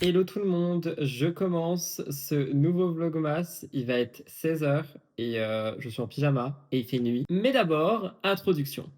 Hello tout le monde, je commence ce nouveau vlogmas, il va être 16 h et je suis en pyjama et il fait nuit. Mais d'abord, introduction.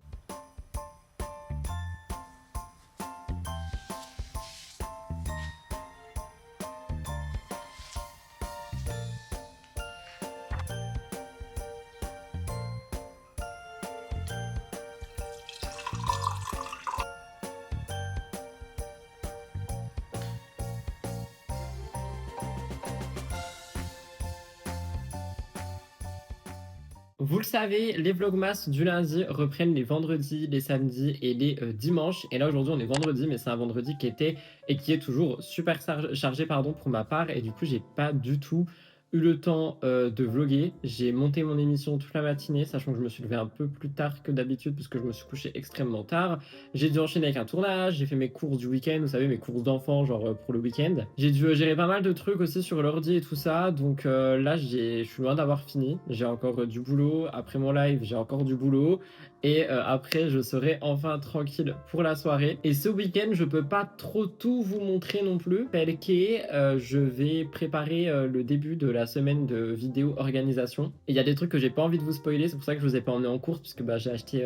Vous le savez, les vlogmas du lundi reprennent les vendredis, les samedis et les dimanches. Et là aujourd'hui on est vendredi, mais c'est un vendredi qui était et qui est toujours super chargé pardon, pour ma part. Et du coup j'ai pas du tout eu le temps de vlogger. J'ai monté mon émission toute la matinée, sachant que je me suis levé un peu plus tard que d'habitude parce que je me suis couché extrêmement tard. J'ai dû enchaîner avec un tournage, j'ai fait mes courses du week-end, vous savez, mes courses d'enfants, genre pour le week-end. J'ai dû gérer pas mal de trucs aussi sur l'ordi et tout ça, donc là je suis loin d'avoir fini. J'ai encore du boulot, après mon live j'ai encore du boulot, et après je serai enfin tranquille pour la soirée. Et ce week-end je peux pas trop tout vous montrer non plus, parce que je vais préparer le début de la semaine de vidéo organisation. Et il y a des trucs que j'ai pas envie de vous spoiler, c'est pour ça que je vous ai pas emmené en course, puisque j'ai acheté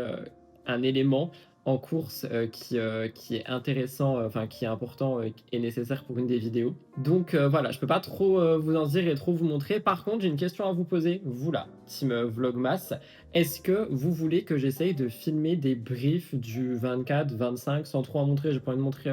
un élément en course qui est intéressant, enfin qui est important et nécessaire pour une des vidéos. Donc voilà, je peux pas trop vous en dire et trop vous montrer. Par contre, j'ai une question à vous poser, vous là, team Vlogmas. Est-ce que vous voulez que j'essaye de filmer des briefs du 24, 25 sans trop en montrer? J'ai pas envie de montrer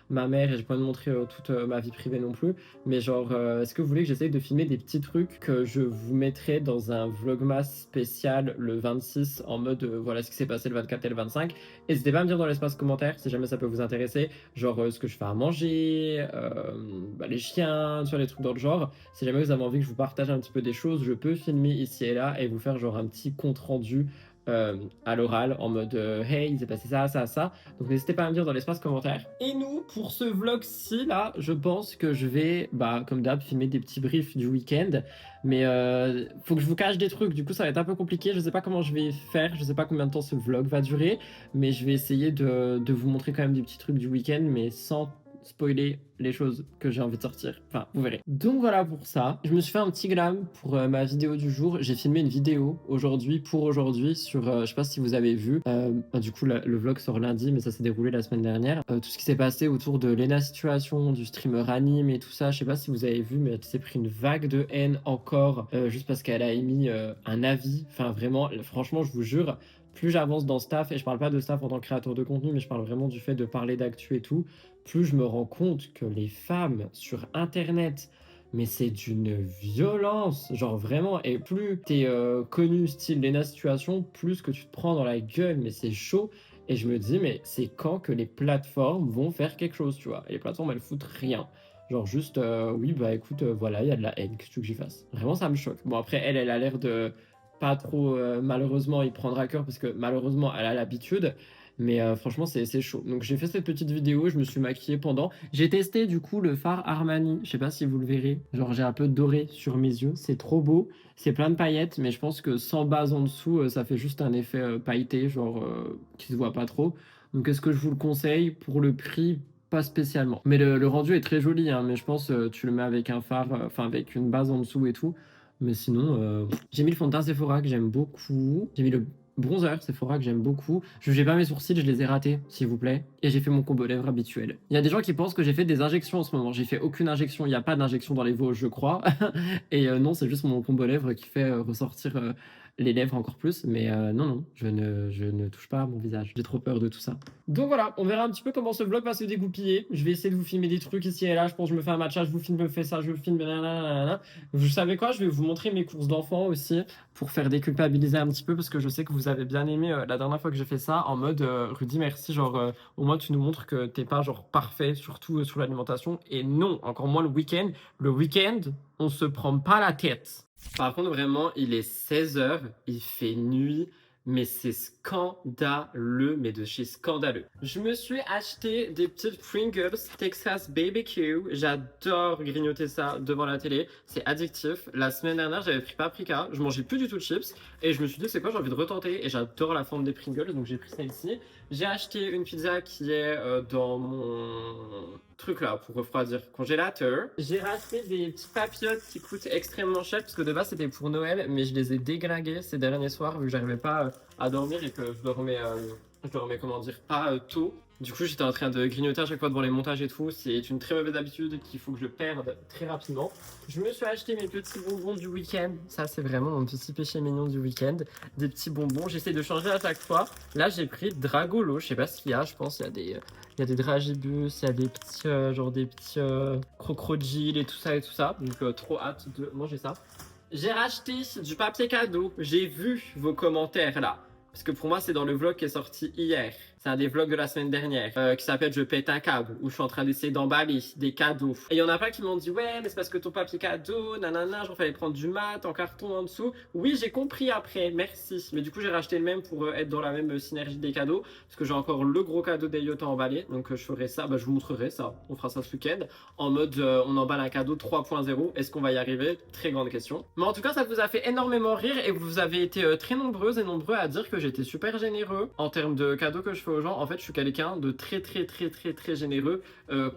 ma mère et j'ai pas envie de montrer toute ma vie privée non plus. Mais genre, est-ce que vous voulez que j'essaye de filmer des petits trucs que je vous mettrai dans un vlogmas spécial le 26 en mode voilà ce qui s'est passé le 24 et le 25? N'hésitez pas à me dire dans l'espace commentaire si jamais ça peut vous intéresser, genre ce que je fais à manger, les chiens, sur les trucs dans le genre. Si jamais vous avez envie que je vous partage un petit peu des choses, je peux filmer ici et là et vous faire genre un petit compte rendu à l'oral en mode hey, il s'est passé ça, ça, ça. Donc n'hésitez pas à me dire dans l'espace commentaire. Et nous, pour ce vlog-ci là, je pense que je vais, comme d'hab, filmer des petits briefs du week-end. Mais faut que je vous cache des trucs, du coup ça va être un peu compliqué. Je sais pas comment je vais faire, je sais pas combien de temps ce vlog va durer, mais je vais essayer de vous montrer quand même des petits trucs du week-end, mais sans spoiler les choses que j'ai envie de sortir. Enfin, vous verrez. Donc voilà pour ça. Je me suis fait un petit glam pour ma vidéo du jour. J'ai filmé une vidéo aujourd'hui, pour aujourd'hui, sur, je sais pas si vous avez vu, du coup le vlog sort lundi, mais ça s'est déroulé la semaine dernière. Tout ce qui s'est passé autour de Lena Situation, du streamer anime et tout ça, je sais pas si vous avez vu, mais elle s'est pris une vague de haine encore, juste parce qu'elle a émis un avis. Enfin vraiment, franchement, je vous jure, plus j'avance dans staff, et je parle pas de staff en tant que créateur de contenu, mais je parle vraiment du fait de parler d'actu et tout, plus je me rends compte que les femmes sur internet, mais c'est d'une violence, genre vraiment, et plus t'es connu style Lena Situation, plus que tu te prends dans la gueule, mais c'est chaud. Et je me dis, mais c'est quand que les plateformes vont faire quelque chose, tu vois? Et les plateformes, elles foutent rien. Genre juste, oui, écoute, voilà, il y a de la haine, qu'est-ce que tu veux que j'y fasse? Vraiment, ça me choque. Bon, après, elle a l'air de pas trop, malheureusement, y prendre à cœur, parce que malheureusement, elle a l'habitude. Mais franchement, c'est chaud. Donc j'ai fait cette petite vidéo, je me suis maquillé pendant. J'ai testé du coup le fard Armani. Je sais pas si vous le verrez. Genre j'ai un peu doré sur mes yeux. C'est trop beau. C'est plein de paillettes, mais je pense que sans base en dessous, ça fait juste un effet pailleté, genre qui se voit pas trop. Donc est-ce que je vous le conseille? Pour le prix, pas spécialement. Mais le rendu est très joli, hein, mais je pense tu le mets avec un fard, enfin avec une base en dessous et tout. Mais sinon, j'ai mis le fond de teint Sephora que j'aime beaucoup. J'ai mis le bronzer Sephora que j'aime beaucoup. Je jugez pas mes sourcils, je les ai ratés, s'il vous plaît. Et j'ai fait mon combo lèvres habituel. Il y a des gens qui pensent que j'ai fait des injections en ce moment. J'ai fait aucune injection. Il n'y a pas d'injection dans les Vosges, je crois. Et non, c'est juste mon combo lèvres qui fait ressortir les lèvres encore plus. Mais non, je ne touche pas à mon visage. J'ai trop peur de tout ça. Donc voilà, on verra un petit peu comment ce vlog va se dégoupiller. Je vais essayer de vous filmer des trucs ici et là. Je pense que je me fais un match, je vous filme, je fais ça, je vous filme, nanana. Vous savez quoi, je vais vous montrer mes courses d'enfants aussi, pour faire déculpabiliser un petit peu, parce que je sais que vous avez bien aimé la dernière fois que j'ai fait ça, en mode Rudy merci, genre au moins tu nous montres que t'es pas genre parfait, surtout sur l'alimentation. Et non, encore moins le week-end. Le week-end, on se prend pas la tête. Par contre, vraiment, il est 16 h, il fait nuit, mais c'est scandaleux, mais de chez scandaleux. Je me suis acheté des petites Pringles Texas BBQ. J'adore grignoter ça devant la télé. C'est addictif. La semaine dernière, j'avais pris paprika. Je mangeais plus du tout de chips. Et je me suis dit, c'est quoi, j'ai envie de retenter. Et j'adore la forme des Pringles, donc j'ai pris ça ici. J'ai acheté une pizza qui est dans mon truc là pour refroidir congélateur. J'ai racheté des petits papillotes qui coûtent extrêmement cher parce que de base c'était pour Noël, mais je les ai déglingués ces derniers soirs vu que j'arrivais pas à dormir et que je dormais comment dire, pas tôt. Du coup, j'étais en train de grignoter à chaque fois devant les montages et tout. C'est une très mauvaise habitude qu'il faut que je perde très rapidement. Je me suis acheté mes petits bonbons du week-end. Ça, c'est vraiment mon petit péché mignon du week-end. Des petits bonbons. J'essaie de changer à chaque fois. Là, j'ai pris Dragolo. Je sais pas ce qu'il y a. Je pense qu'il y a des dragibus, il y a des petits, genre des petits crocodiles et tout ça et tout ça. Donc, trop hâte de manger ça. J'ai racheté du papier cadeau. J'ai vu vos commentaires là. Parce que pour moi, c'est dans le vlog qui est sorti hier. C'est un des vlogs de la semaine dernière qui s'appelle Je pète un câble, où je suis en train d'essayer d'emballer des cadeaux. Et il y en a plein qui m'ont dit ouais, mais c'est parce que ton papier cadeau, nanana, genre fallait prendre du mat en carton en dessous. Oui, j'ai compris après, merci. Mais du coup, j'ai racheté le même pour être dans la même synergie des cadeaux. Parce que j'ai encore le gros cadeau d'Eliott à emballer. Donc je ferai ça, bah, je vous montrerai ça. On fera ça ce week-end. En mode on emballe un cadeau 3.0. Est-ce qu'on va y arriver? Très grande question. Mais en tout cas, ça vous a fait énormément rire et vous avez été très nombreuses et nombreux à dire que j'étais super généreux en termes de cadeaux que je fais aux gens. En fait, je suis quelqu'un de très généreux.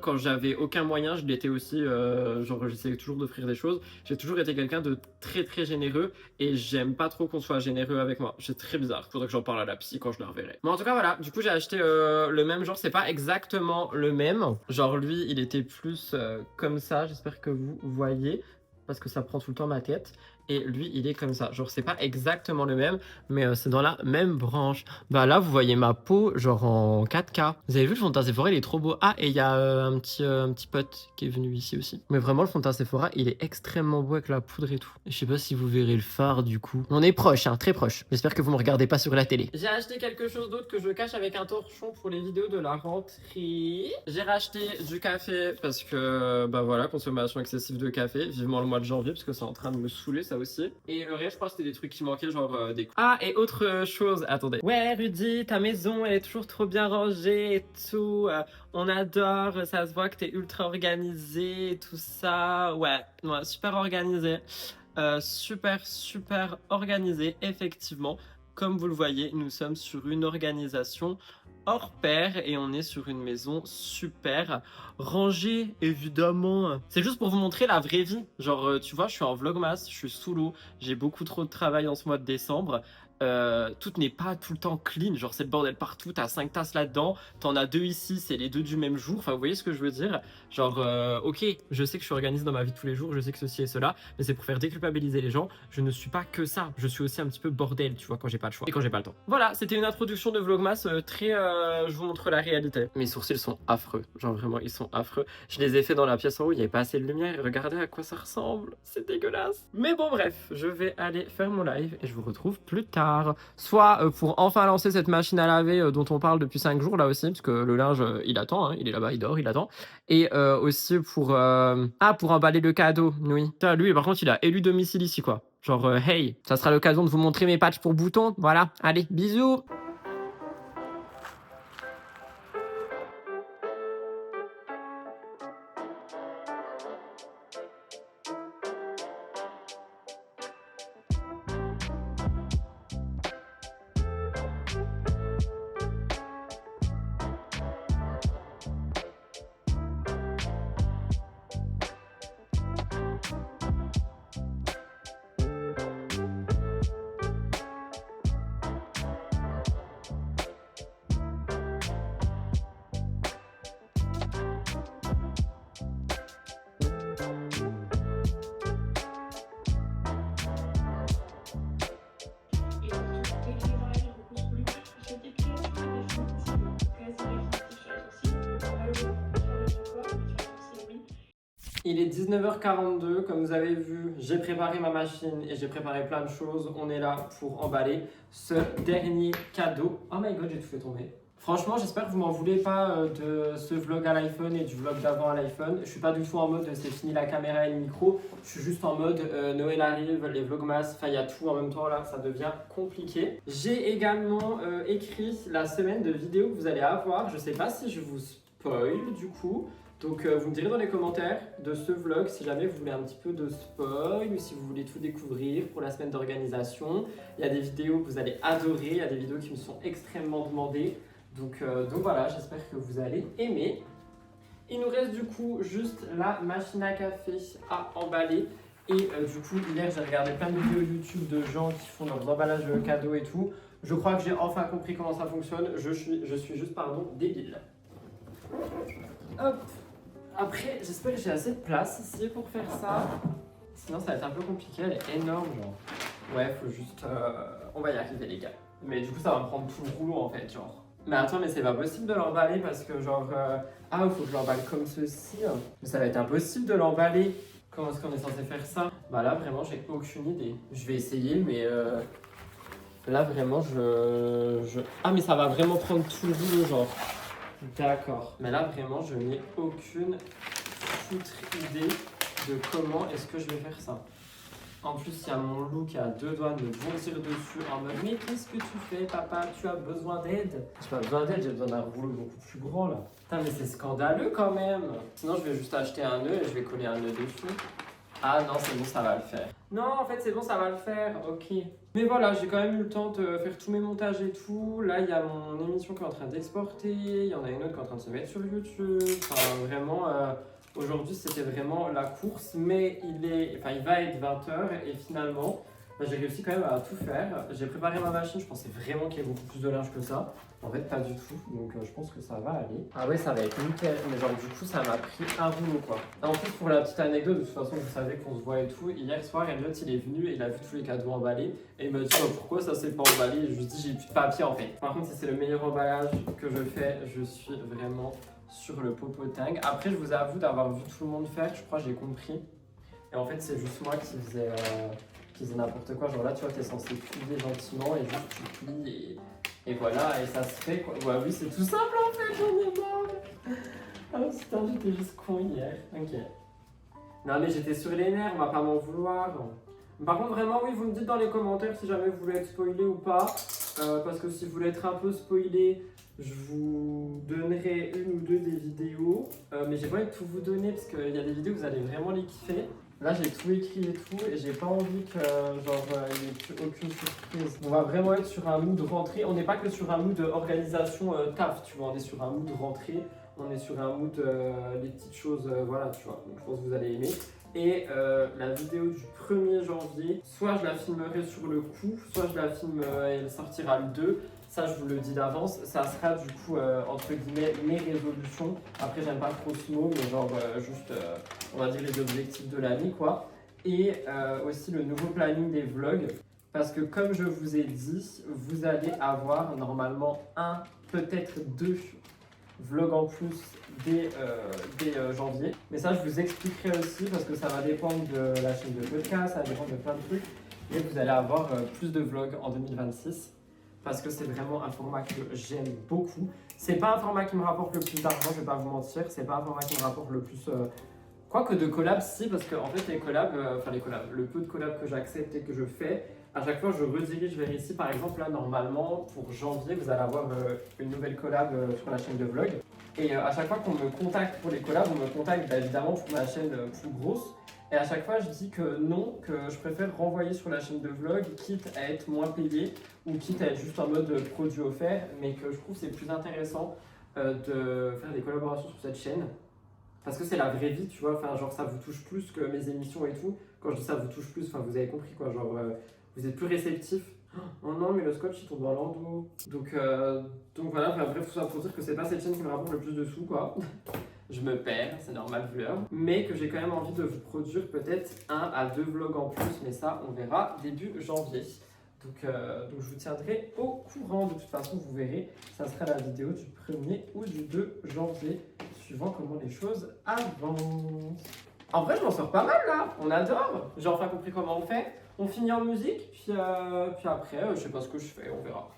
Quand j'avais aucun moyen, je l'étais aussi. Genre, j'essayais toujours d'offrir des choses. J'ai toujours été quelqu'un de très généreux et j'aime pas trop qu'on soit généreux avec moi. C'est très bizarre. Faudrait que j'en parle à la psy quand je la reverrai. Mais en tout cas, voilà. Du coup, j'ai acheté le même genre. C'est pas exactement le même. Genre, lui, il était plus comme ça. J'espère que vous voyez parce que ça prend tout le temps ma tête. Et lui, il est comme ça. Genre, c'est pas exactement le même, mais c'est dans la même branche. Bah là, vous voyez ma peau, genre en 4K. Vous avez vu, le fond de teint Sephora, il est trop beau. Ah, et il y a un petit pote qui est venu ici aussi. Mais vraiment, le fond de teint Sephora, il est extrêmement beau avec la poudre et tout. Je sais pas si vous verrez le fard, du coup. On est proche, hein, très proche. J'espère que vous me regardez pas sur la télé. J'ai acheté quelque chose d'autre que je cache avec un torchon pour les vidéos de la rentrée. J'ai racheté du café parce que, bah voilà, consommation excessive de café. Vivement le mois de janvier parce que c'est en train de me saouler, ça aussi. Et le reste, je crois que c'était des trucs qui manquaient, genre des... Ah, et autre chose, attendez. Ouais, Rudy, ta maison, elle est toujours trop bien rangée et tout. On adore, ça se voit que t'es ultra organisé et tout ça. Ouais, super organisé. Super organisé, effectivement. Comme vous le voyez, nous sommes sur une organisation hors pair et on est sur une maison super rangée, évidemment. C'est juste pour vous montrer la vraie vie. Genre, tu vois, je suis en vlogmas, je suis sous l'eau, j'ai beaucoup trop de travail en ce mois de décembre. Tout n'est pas tout le temps clean, genre c'est le bordel partout, t'as 5 tasses là-dedans, t'en as 2 ici, c'est les 2 du même jour, enfin vous voyez ce que je veux dire? Genre, ok, je sais que je suis organisé dans ma vie de tous les jours, je sais que ceci et cela, mais c'est pour faire déculpabiliser les gens, je ne suis pas que ça, je suis aussi un petit peu bordel, tu vois, quand j'ai pas le choix et quand j'ai pas le temps. Voilà, c'était une introduction de Vlogmas je vous montre la réalité. Mes sourcils sont affreux, genre vraiment, ils sont affreux. Je les ai fait dans la pièce en haut, il n'y avait pas assez de lumière, et regardez à quoi ça ressemble, c'est dégueulasse. Mais bon bref, je vais aller faire mon live et je vous retrouve plus tard. Soit pour enfin lancer cette machine à laver dont on parle depuis 5 jours là aussi, parce que le linge il attend, hein, il est là-bas, il dort, il attend. Et aussi pour pour emballer le cadeau, oui. Putain, lui par contre il a élu domicile ici quoi. Genre hey, ça sera l'occasion de vous montrer mes patchs pour boutons, voilà. Allez, bisous. Il est 19h42, comme vous avez vu, j'ai préparé ma machine et j'ai préparé plein de choses. On est là pour emballer ce dernier cadeau. Oh my god, j'ai tout fait tomber. Franchement, j'espère que vous m'en voulez pas de ce vlog à l'iPhone et du vlog d'avant à l'iPhone. Je suis pas du tout en mode c'est fini la caméra et le micro. Je suis juste en mode Noël arrive, les vlogmas, enfin il y a tout en même temps là, ça devient compliqué. J'ai également écrit la semaine de vidéos que vous allez avoir. Je sais pas si je vous spoil du coup. Donc vous me direz dans les commentaires de ce vlog si jamais vous voulez un petit peu de spoil ou si vous voulez tout découvrir pour la semaine d'organisation. Il y a des vidéos que vous allez adorer, il y a des vidéos qui me sont extrêmement demandées. Donc voilà, j'espère que vous allez aimer. Il nous reste du coup juste la machine à café à emballer. Et du coup, hier, j'ai regardé plein de vidéos YouTube de gens qui font leurs emballages cadeaux et tout. Je crois que j'ai enfin compris comment ça fonctionne. Je suis juste, débile. Hop. Après, j'espère que j'ai assez de place ici pour faire ça. Sinon, ça va être un peu compliqué. Elle est énorme, genre. Ouais, faut juste... On va y arriver, les gars. Mais du coup, ça va me prendre tout le rouleau, en fait, genre. Mais attends, mais c'est pas possible de l'emballer parce que, genre... Ah, il faut que je l'emballe comme ceci. Mais ça va être impossible de l'emballer. Comment est-ce qu'on est censé faire ça? Bah là, vraiment, j'ai aucune idée. Je vais essayer, mais... Là, vraiment, Ah, mais ça va vraiment prendre tout le boulot, genre. D'accord. Mais là, vraiment, je n'ai aucune foutre idée de comment est-ce que je vais faire ça. En plus, il y a mon loup qui a deux doigts de me bondir dessus en mode « Mais qu'est-ce que tu fais, papa? Tu as besoin d'aide ?» J'ai pas besoin d'aide, j'ai besoin d'un rouleau beaucoup plus grand, là. Putain, mais c'est scandaleux, quand même. Sinon, je vais juste acheter un nœud et je vais coller un nœud dessus. Ah non, c'est bon, ça va le faire. Non, en fait, c'est bon, ça va le faire. Ok. Mais voilà, j'ai quand même eu le temps de faire tous mes montages et tout. Là, il y a mon émission qui est en train d'exporter. Il y en a une autre qui est en train de se mettre sur YouTube. Enfin, vraiment, aujourd'hui, c'était vraiment la course. Mais il va être 20h et finalement, j'ai réussi quand même à tout faire. J'ai préparé ma machine. Je pensais vraiment qu'il y ait beaucoup plus de linge que ça. En fait, pas du tout. Donc, je pense que ça va aller. Ah ouais, ça va être nickel. Mais genre, du coup, ça m'a pris un rouleau, quoi. En plus, pour la petite anecdote, de toute façon, vous savez qu'on se voit et tout. Hier soir, Elliot, il est venu et il a vu tous les cadeaux emballés. Et il m'a dit, oh, pourquoi ça s'est pas emballé? Et je lui ai dit, j'ai plus de papier, en fait. Par contre, si c'est le meilleur emballage que je fais, je suis vraiment sur le popoting. Après, je vous avoue d'avoir vu tout le monde faire. Je crois que j'ai compris. Et en fait, c'est juste moi qui faisais n'importe quoi. Genre là, tu vois, t'es censé plier gentiment et juste tu plies et voilà, et ça se fait quoi. Ouais, oui, c'est tout simple en fait, j'en ai marre. Ah putain, j'étais juste con hier. Ok. Non, mais j'étais sur les nerfs, on va pas m'en vouloir. Par contre, vraiment, oui, vous me dites dans les commentaires si jamais vous voulez être spoilé ou pas. Parce que si vous voulez être un peu spoilé, je vous donnerai une ou deux des vidéos. Mais j'ai pas envie de tout vous donner parce qu'il y a des vidéos que vous allez vraiment les kiffer. Là, j'ai tout écrit et tout, et j'ai pas envie que, il n'y ait plus aucune surprise. On va vraiment être sur un mood rentrée. On n'est pas que sur un mood organisation taf, tu vois. On est sur un mood rentrée, on est sur un mood les petites choses, voilà, tu vois. Donc, je pense que vous allez aimer. Et la vidéo du 1er janvier, soit je la filmerai sur le coup, soit je la filme et elle sortira le 2. Ça, je vous le dis d'avance, ça sera du coup, entre guillemets, mes résolutions. Après, j'aime pas trop ce mot, mais genre, juste, on va dire les objectifs de l'année, quoi. Et aussi le nouveau planning des vlogs. Parce que comme je vous ai dit, vous allez avoir normalement un, peut-être deux vlogs en plus dès janvier. Mais ça, je vous expliquerai aussi parce que ça va dépendre de la chaîne de podcast, ça va dépendre de plein de trucs. Et vous allez avoir plus de vlogs en 2026. Parce que c'est vraiment un format que j'aime beaucoup. C'est pas un format qui me rapporte le plus d'argent, je vais pas vous mentir. C'est pas un format qui me rapporte le plus... Quoique de collabs, si, parce que en fait les collabs, le peu de collabs que j'accepte et que je fais, à chaque fois je redirige vers ici. Par exemple, là, normalement, pour janvier, vous allez avoir une nouvelle collab sur la chaîne de vlog. Et à chaque fois qu'on me contacte pour les collabs, on me contacte évidemment pour ma chaîne plus grosse. Et à chaque fois, je dis que non, que je préfère renvoyer sur la chaîne de vlog, quitte à être moins payé ou quitte à être juste en mode produit offert, mais que je trouve que c'est plus intéressant de faire des collaborations sur cette chaîne. Parce que c'est la vraie vie, tu vois, enfin, genre ça vous touche plus que mes émissions et tout. Quand je dis ça vous touche plus, enfin, vous avez compris quoi, genre vous êtes plus réceptif. Oh non, mais le scotch il tombe dans l'endos. Donc voilà, enfin, bref, tout ça pour dire que c'est pas cette chaîne qui me rapporte le plus de sous, quoi. Je me perds, c'est normal vu l'heure. Mais que j'ai quand même envie de vous produire peut-être 1 à 2 vlogs en plus, mais ça, on verra début janvier. Donc je vous tiendrai au courant. De toute façon, vous verrez, ça sera la vidéo du 1er ou du 2 janvier, suivant comment les choses avancent. En vrai, je m'en sors pas mal là, on adore. J'ai enfin compris comment on fait. On finit en musique, puis après, je sais pas ce que je fais, on verra.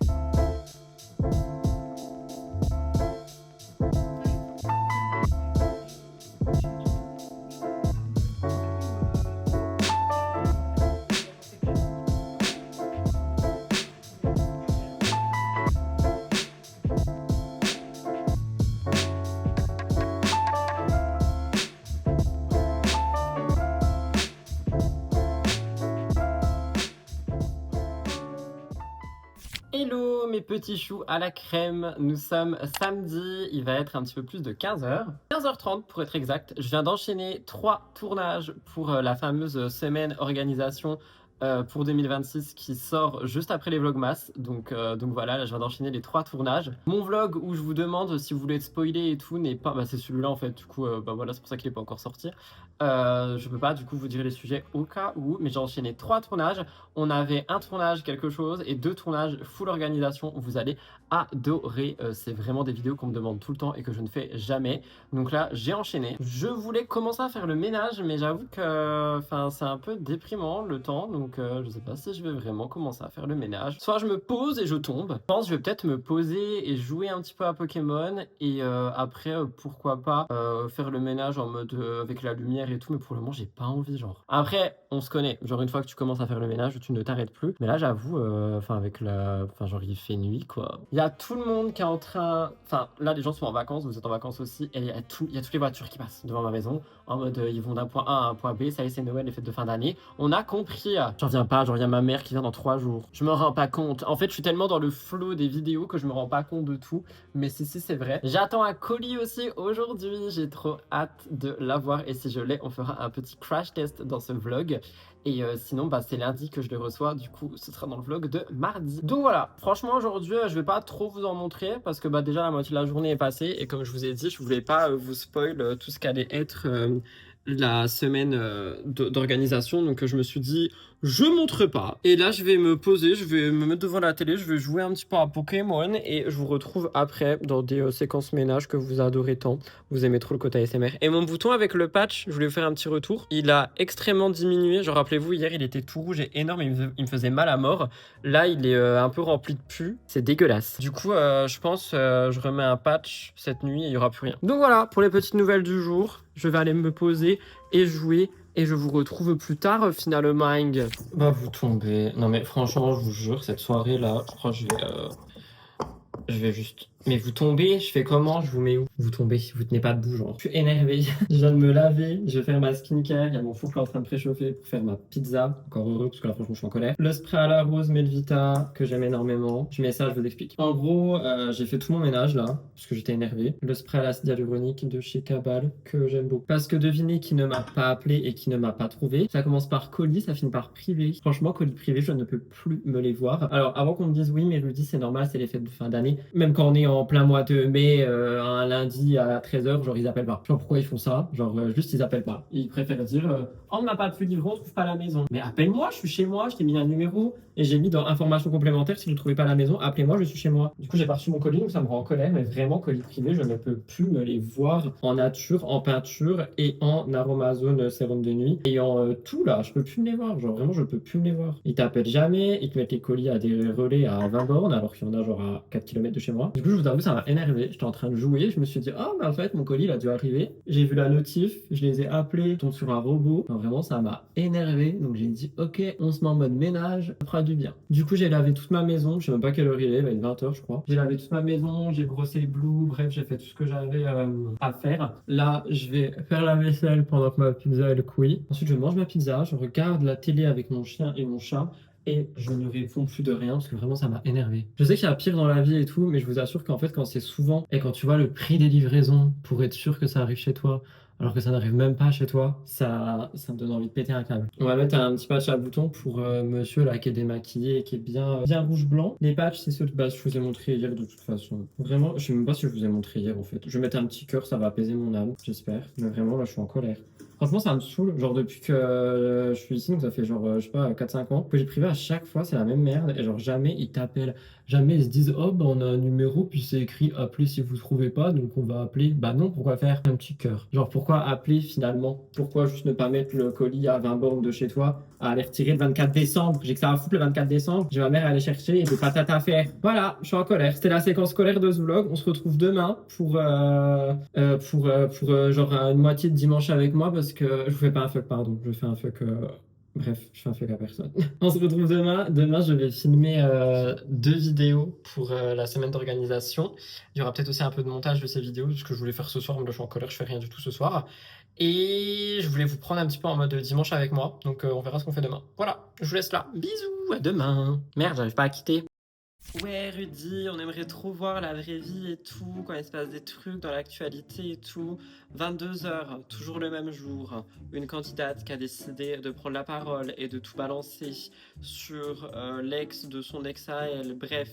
Hello mes petits choux à la crème, nous sommes samedi, il va être un petit peu plus de 15h. 15h30 pour être exact. Je viens d'enchaîner 3 tournages pour la fameuse semaine organisation pour 2026 qui sort juste après les vlogmas. Donc voilà, là je viens d'enchaîner les 3 tournages. Mon vlog où je vous demande si vous voulez être spoilé et tout n'est pas... Bah c'est celui-là en fait, du coup voilà, c'est pour ça qu'il n'est pas encore sorti. Je peux pas du coup vous dire les sujets au cas où, mais j'ai enchaîné 3 tournages. On avait un tournage quelque chose et 2 tournages full organisation. Vous allez adorer. C'est vraiment des vidéos qu'on me demande tout le temps et que je ne fais jamais. Donc là, j'ai enchaîné. Je voulais commencer à faire le ménage, mais j'avoue que c'est un peu déprimant le temps. Donc je sais pas si je vais vraiment commencer à faire le ménage. Soit je me pose et je tombe. Je pense que je vais peut-être me poser et jouer un petit peu à Pokémon. Et après, pourquoi pas faire le ménage en mode avec la lumière et tout. Mais pour le moment, j'ai pas envie, genre. Après, on se connaît. Genre, une fois que tu commences à faire le ménage, tu ne t'arrêtes plus. Mais là, j'avoue, avec la. Enfin, genre, il fait nuit, quoi. Il y a tout le monde qui est en train. Enfin, là, les gens sont en vacances, vous êtes en vacances aussi. Et il y a toutes les voitures qui passent devant ma maison. En mode, ils vont d'un point A à un point B. Ça y est, c'est Noël, les fêtes de fin d'année. On a compris. J'en reviens pas, genre, il y a ma mère qui vient dans 3 jours. Je me rends pas compte. En fait, je suis tellement dans le flow des vidéos que je me rends pas compte de tout. Mais si, c'est vrai. J'attends un colis aussi aujourd'hui. J'ai trop hâte de l'avoir. Et si je l'ai, on fera un petit crash test dans ce vlog. Et sinon, c'est lundi que je le reçois. Du coup, ce sera dans le vlog de mardi. Donc voilà, franchement, aujourd'hui, je vais pas trop vous en montrer parce que déjà la moitié de la journée est passée. Et comme je vous ai dit, je voulais pas vous spoil tout ce qu'allait être la semaine d'organisation. Donc je me suis dit, je montre pas. Et là, je vais me poser, je vais me mettre devant la télé, je vais jouer un petit peu à Pokémon. Et je vous retrouve après dans des séquences ménage que vous adorez tant. Vous aimez trop le côté ASMR. Et mon bouton avec le patch, je voulais vous faire un petit retour. Il a extrêmement diminué. Genre, rappelez-vous, hier, il était tout rouge et énorme. Il me faisait mal à mort. Là, il est un peu rempli de pus. C'est dégueulasse. Du coup, je pense, je remets un patch cette nuit et il n'y aura plus rien. Donc voilà, pour les petites nouvelles du jour, je vais aller me poser et jouer. Et je vous retrouve plus tard, finalement. Bah, vous tombez. Non, mais franchement, je vous jure, cette soirée-là, je crois que je vais juste... Mais vous tombez, je fais comment? Je vous mets où? Vous tombez, vous tenez pas debout, genre. Je suis énervé. Je viens de me laver, je vais faire ma skincare. Il y a mon four qui est en train de préchauffer pour faire ma pizza. Encore heureux, parce que là, franchement, je suis en colère. Le spray à la rose Melvita, que j'aime énormément. Je mets ça, je vous explique. En gros, j'ai fait tout mon ménage là, parce que j'étais énervé. Le spray à l'acide hyaluronique de chez Cabal, que j'aime beaucoup. Parce que devinez qui ne m'a pas appelé et qui ne m'a pas trouvé. Ça commence par colis, ça finit par privé. Franchement, colis privé, je ne peux plus me les voir. Alors, avant qu'on me dise oui, mais Rudy, c'est normal, c'est les fêtes de fin d'année. Même quand on est en plein mois de mai, un lundi à 13h, genre ils appellent pas. Je sais pas pourquoi ils font ça, genre juste ils appellent pas. Ils préfèrent dire oh, on n'a pas pu livrer, on trouve pas la maison. Mais appelle-moi, je suis chez moi, je t'ai mis un numéro et j'ai mis dans information complémentaire si vous ne trouvez pas la maison, appelez-moi, je suis chez moi. Du coup, j'ai pas reçu mon colis, donc ça me rend en colère, mais vraiment colis privé, je ne peux plus me les voir en nature, en peinture et en aromazone sérum de nuit et en tout là, je peux plus me les voir, genre vraiment je peux plus me les voir. Ils t'appellent jamais, ils te mettent les colis à des relais à 20 bornes alors qu'il y en a genre à 4 km de chez moi. Du coup, je vous avoue, ça m'a énervé. J'étais en train de jouer, je me suis dit, oh, mais en fait, mon colis, il a dû arriver. J'ai vu la notif, je les ai appelés, ils tombent sur un robot. Enfin, vraiment, ça m'a énervé. Donc, j'ai dit, ok, on se met en mode ménage, ça fera du bien. Du coup, j'ai lavé toute ma maison. Je sais même pas quelle heure il est, il va être 20h, je crois. J'ai lavé toute ma maison, j'ai brossé les Blue, bref, j'ai fait tout ce que j'avais à faire. Là, je vais faire la vaisselle pendant que ma pizza, elle cuit. Ensuite, je mange ma pizza, je regarde la télé avec mon chien et mon chat. Et je ne réponds plus de rien parce que vraiment ça m'a énervé. Je sais qu'il y a pire dans la vie et tout, mais je vous assure qu'en fait quand c'est souvent et quand tu vois le prix des livraisons pour être sûr que ça arrive chez toi, alors que ça n'arrive même pas chez toi, ça me donne envie de péter un câble. On va mettre un petit patch à bouton pour monsieur là qui est démaquillé et qui est bien rouge-blanc. Les patchs, c'est ceux que je vous ai montré hier de toute façon. Vraiment, je sais même pas si je vous ai montré hier en fait. Je vais mettre un petit cœur, ça va apaiser mon âme, j'espère. Mais vraiment là je suis en colère. Franchement, ça me saoule. Genre, depuis que je suis ici, donc ça fait genre, je sais pas, 4-5 ans, que j'ai privé à chaque fois, c'est la même merde. Et genre, jamais ils t'appellent. Jamais ils se disent, oh, bah, on a un numéro, puis c'est écrit appelez si vous trouvez pas, donc on va appeler. Bah non, pourquoi faire un petit cœur? Genre, pourquoi appeler finalement? Pourquoi juste ne pas mettre le colis à 20 bornes de chez toi, à aller retirer le 24 décembre? J'ai que ça à foutre le 24 décembre. J'ai ma mère à aller chercher et des patates à faire. Voilà, je suis en colère. C'était la séquence scolaire de ce vlog. On se retrouve demain pour genre une moitié de dimanche avec moi parce que je vous fais pas un fuck, pardon. Je fais un fuck. Bref, je fais un fuck à personne. On se retrouve demain. Demain, je vais filmer 2 vidéos pour la semaine d'organisation. Il y aura peut-être aussi un peu de montage de ces vidéos, ce que je voulais faire ce soir, mais là, je suis en colère, je fais rien du tout ce soir. Et je voulais vous prendre un petit peu en mode dimanche avec moi. Donc, on verra ce qu'on fait demain. Voilà, je vous laisse là. Bisous, à demain. Merde, j'arrive pas à quitter. Ouais, Rudy, on aimerait trop voir la vraie vie et tout, quand il se passe des trucs dans l'actualité et tout. 22 h, toujours le même jour. Une candidate qui a décidé de prendre la parole et de tout balancer sur l'ex de son ex à elle. Bref,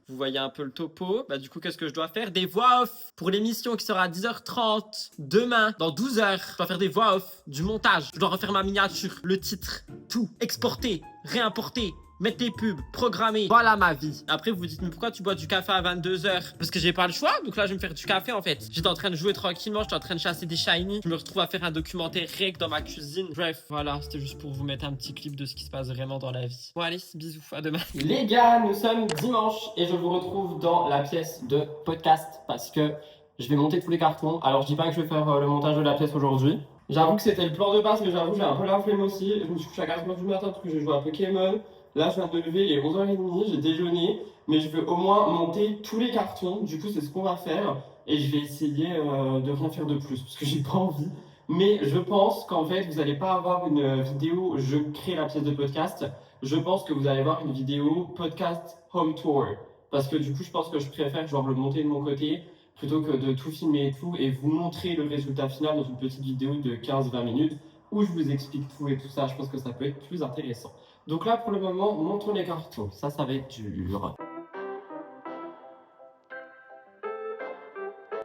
vous voyez un peu le topo. Bah, du coup, qu'est-ce que je dois faire? Des voix off pour l'émission qui sera à 10h30 demain, dans 12 heures. Je dois faire des voix off, du montage. Je dois refaire ma miniature, le titre, tout. Exporter, réimporter. Mettre les pubs, programmer, voilà ma vie. Après vous vous dites mais pourquoi tu bois du café à 22 h? Parce que j'ai pas le choix, donc là je vais me faire du café en fait. J'étais en train de jouer tranquillement, j'étais en train de chasser des shiny. Je me retrouve à faire un documentaire rec dans ma cuisine. Bref, voilà, c'était juste pour vous mettre un petit clip de ce qui se passe vraiment dans la vie. Bon allez, bisous, à demain. Les gars, nous sommes dimanche et je vous retrouve dans la pièce de podcast parce que je vais monter tous les cartons. Alors je dis pas que je vais faire le montage de la pièce aujourd'hui. J'avoue que c'était le plan de base, mais j'avoue j'ai un peu la flemme aussi. Je me suis couché à 4h du matin parce que j'ai joué à Pokémon. Là, je viens de lever, il est 11h30, j'ai déjeuné, mais je veux au moins monter tous les cartons. Du coup, c'est ce qu'on va faire. Et je vais essayer de rien faire de plus, parce que j'ai pas envie. Mais je pense qu'en fait, vous n'allez pas avoir une vidéo je crée la pièce de podcast. Je pense que vous allez avoir une vidéo podcast home tour. Parce que du coup, je pense que je préfère genre le monter de mon côté plutôt que de tout filmer et tout et vous montrer le résultat final dans une petite vidéo de 15-20 minutes où je vous explique tout et tout ça. Je pense que ça peut être plus intéressant. Donc là, pour le moment, montons les cartons. Ça va être dur.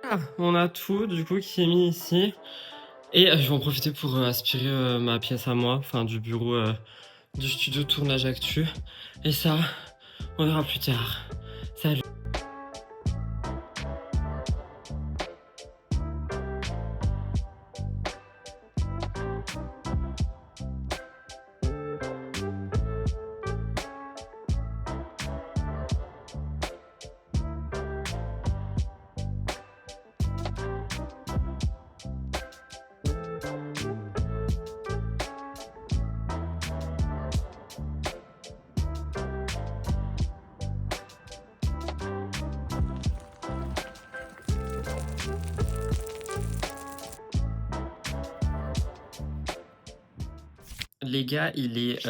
Ah, on a tout, du coup, qui est mis ici. Et je vais en profiter pour aspirer ma pièce à moi, enfin du bureau du studio tournage actu. Et ça, on verra plus tard. Salut. Les gars, il est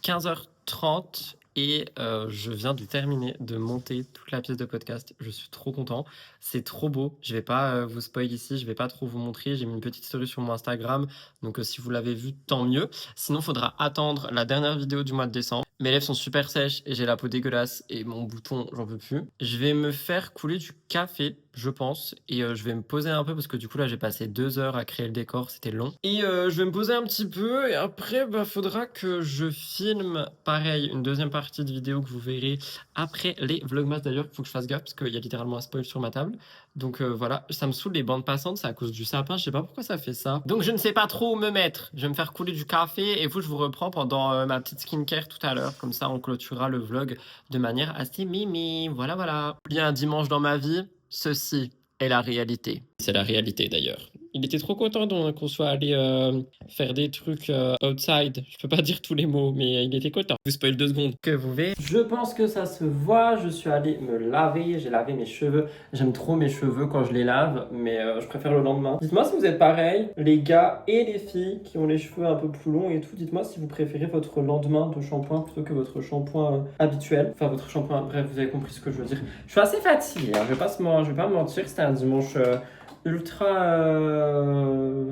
15h30 et je viens de terminer de monter toute la pièce de podcast. Je suis trop content. C'est trop beau. Je vais pas vous spoil ici, je vais pas trop vous montrer. J'ai mis une petite story sur mon Instagram. Donc si vous l'avez vu, tant mieux. Sinon, il faudra attendre la dernière vidéo du mois de décembre. Mes lèvres sont super sèches et j'ai la peau dégueulasse et mon bouton, j'en peux plus. Je vais me faire couler du café, je pense, et je vais me poser un peu parce que du coup là j'ai passé 2 heures à créer le décor, c'était long. Et je vais me poser un petit peu et après faudra que je filme pareil une deuxième partie de vidéo que vous verrez après les vlogmas. D'ailleurs, il faut que je fasse gaffe parce qu'il y a littéralement un spoil sur ma table. Donc voilà, ça me saoule les bandes passantes, c'est à cause du sapin, je sais pas pourquoi ça fait ça. Donc je ne sais pas trop où me mettre. Je vais me faire couler du café et vous je vous reprends pendant ma petite skincare tout à l'heure. Comme ça on clôturera le vlog de manière assez mimi. Voilà. Il y a un dimanche dans ma vie, ceci est la réalité. C'est la réalité d'ailleurs. Il était trop content qu'on soit allé faire des trucs outside. Je peux pas dire tous les mots, mais il était content. Je vous spoil 2 secondes. Que vous verrez. Je pense que ça se voit. Je suis allé me laver. J'ai lavé mes cheveux. J'aime trop mes cheveux quand je les lave, mais je préfère le lendemain. Dites-moi si vous êtes pareil, les gars et les filles qui ont les cheveux un peu plus longs et tout. Dites-moi si vous préférez votre lendemain de shampoing plutôt que votre shampoing habituel. Enfin, votre shampoing, bref, vous avez compris ce que je veux dire. Je suis assez fatigué, hein. Je vais pas me mentir. C'était un dimanche ultra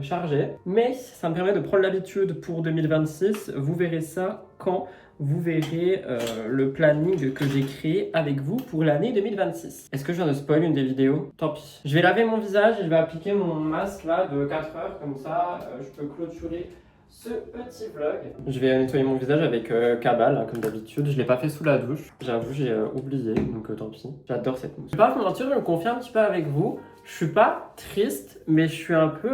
chargé, mais ça me permet de prendre l'habitude pour 2026. Vous verrez ça quand vous verrez le planning que j'ai créé avec vous pour l'année 2026. Est-ce que je viens de spoil une des vidéos? Tant pis. Je vais laver mon visage et je vais appliquer mon masque là de 4 heures, comme ça je peux clôturer ce petit vlog. Je vais nettoyer mon visage avec Cabal, hein, comme d'habitude. Je l'ai pas fait sous la douche. J'avoue, j'ai oublié, donc tant pis. J'adore cette mousse. Je vais pas vous mentir, je me confie un petit peu avec vous. Je suis pas triste, mais je suis un peu...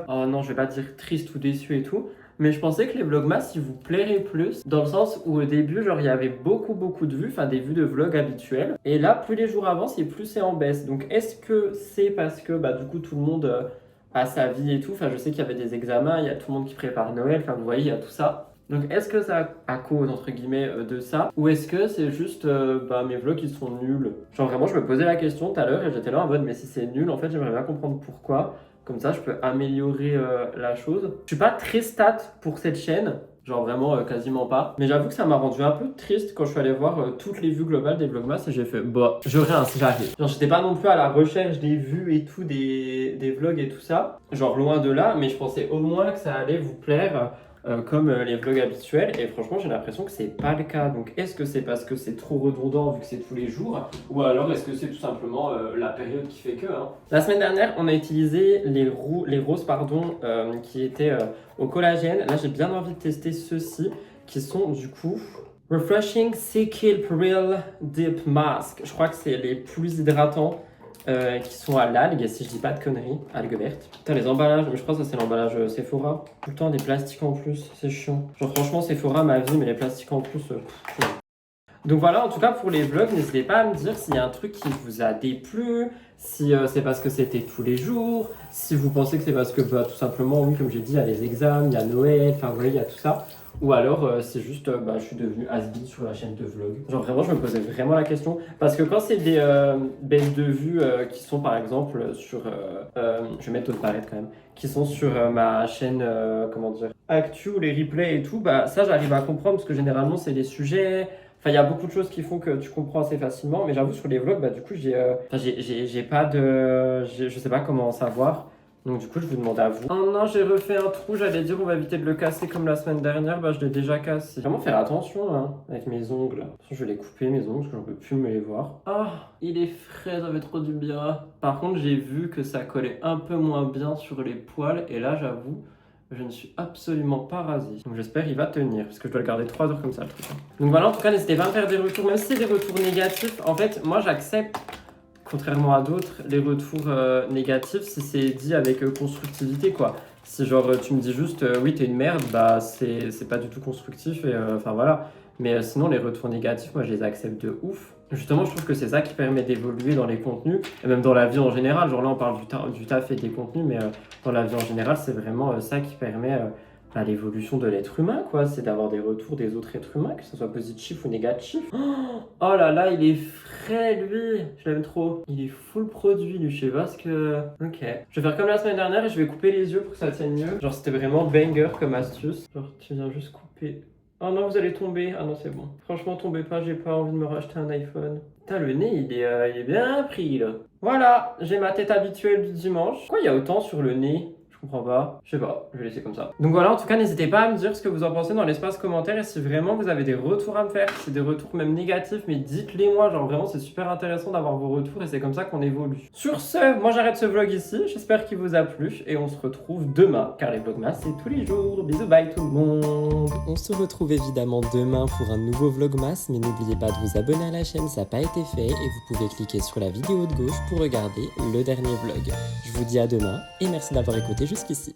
Oh non, je vais pas dire triste ou déçu et tout. Mais je pensais que les vlogmas, ils vous plairaient plus. Dans le sens où au début, genre, il y avait beaucoup de vues. Enfin, des vues de vlog habituels. Et là, plus les jours avancent et plus c'est en baisse. Donc, est-ce que c'est parce que, du coup, tout le monde... à sa vie et tout. Enfin, je sais qu'il y avait des examens, il y a tout le monde qui prépare Noël, enfin, vous voyez, il y a tout ça. Donc, est-ce que ça à cause, entre guillemets, de ça? Ou est-ce que c'est juste mes vlogs qui sont nuls? Genre, vraiment, je me posais la question tout à l'heure et j'étais là en mode, mais si c'est nul, en fait, j'aimerais bien comprendre pourquoi. Comme ça, je peux améliorer la chose. Je suis pas très stat pour cette chaîne. Genre vraiment quasiment pas. Mais j'avoue que ça m'a rendu un peu triste quand je suis allé voir toutes les vues globales des Vlogmas et j'ai fait bah je rince, j'arrive. Genre j'étais pas non plus à la recherche des vues et tout des vlogs et tout ça. Genre loin de là, mais je pensais au moins que ça allait vous plaire. Comme les vlogs habituels et franchement j'ai l'impression que c'est pas le cas. Donc est-ce que c'est parce que c'est trop redondant vu que c'est tous les jours ou alors est-ce que c'est tout simplement la période qui fait que hein. La semaine dernière on a utilisé les roses pardon qui étaient au collagène. Là j'ai bien envie de tester ceux-ci qui sont du coup Refreshing Sea Kill Real Deep Mask. Je crois que c'est les plus hydratants qui sont à l'algue, si je dis pas de conneries, algue verte. Putain, les emballages, mais je crois que ça c'est l'emballage Sephora. Tout le temps des plastiques en plus, c'est chiant. Genre franchement Sephora ma vie, mais les plastiques en plus, Donc voilà, en tout cas pour les vlogs, n'hésitez pas à me dire s'il y a un truc qui vous a déplu, si c'est parce que c'était tous les jours, si vous pensez que c'est parce que bah, tout simplement, oui, comme j'ai dit, il y a les examens, il y a Noël, enfin voilà, il y a tout ça. Ou alors c'est juste, bah, je suis devenu has-been sur la chaîne de vlog. Genre vraiment, je me posais vraiment la question. Parce que quand c'est des baisses de vues qui sont par exemple sur... je vais mettre d'autres palettes quand même. Qui sont sur ma chaîne, comment dire, Actu, les replays et tout, bah ça j'arrive à comprendre parce que généralement c'est des sujets... Enfin, il y a beaucoup de choses qui font que tu comprends assez facilement, mais j'avoue sur les vlogs, bah du coup j'ai pas de... Je sais pas comment savoir. Donc du coup, je vous demande à vous. Oh non, j'ai refait un trou, j'allais dire on va éviter de le casser comme la semaine dernière, bah je l'ai déjà cassé. Vraiment faire attention hein, avec mes ongles. De toute façon, je vais les couper mes ongles parce que j'en peux plus me les voir. Ah, il est frais, ça fait trop du bien. Par contre, j'ai vu que ça collait un peu moins bien sur les poils et là, j'avoue, je ne suis absolument pas rasé. Donc j'espère qu'il va tenir parce que je dois le garder 3 heures comme ça le truc. Donc voilà, en tout cas, n'hésitez pas à me faire des retours, même si c'est des retours négatifs. En fait, moi j'accepte. Contrairement à d'autres, les retours négatifs, si c'est dit avec constructivité, quoi. Si genre tu me dis juste oui t'es une merde, bah c'est pas du tout constructif et enfin voilà. Mais sinon les retours négatifs, moi je les accepte de ouf. Justement je trouve que c'est ça qui permet d'évoluer dans les contenus et même dans la vie en général. Genre là on parle du taf et des contenus, mais dans la vie en général c'est vraiment ça qui permet bah, l'évolution de l'être humain, quoi. C'est d'avoir des retours des autres êtres humains, que ce soit positif ou négatif. Oh là là, il est frais, lui. Je l'aime trop. Il est full produit, lui. Je sais pas ce que... Ok. Je vais faire comme la semaine dernière et je vais couper les yeux pour que ça tienne mieux. Genre, c'était vraiment banger comme astuce. Genre, tu viens juste couper... Oh non, vous allez tomber. Ah non, c'est bon. Franchement, tombez pas, j'ai pas envie de me racheter un iPhone. Putain, le nez, il est bien pris, là. Voilà, j'ai ma tête habituelle du dimanche. Pourquoi il y a autant sur le nez ? Je comprends pas. Je sais pas, je vais laisser comme ça. Donc voilà, en tout cas, n'hésitez pas à me dire ce que vous en pensez dans l'espace commentaire et si vraiment vous avez des retours à me faire, si c'est des retours même négatifs, mais dites-les moi, genre vraiment c'est super intéressant d'avoir vos retours et c'est comme ça qu'on évolue. Sur ce, moi j'arrête ce vlog ici, j'espère qu'il vous a plu et on se retrouve demain car les vlogmas c'est tous les jours. Bisous, bye tout le monde. On se retrouve évidemment demain pour un nouveau vlogmas, mais n'oubliez pas de vous abonner à la chaîne, ça n'a pas été fait et vous pouvez cliquer sur la vidéo de gauche pour regarder le dernier vlog. Je vous dis à demain et merci d'avoir écouté jusqu'ici.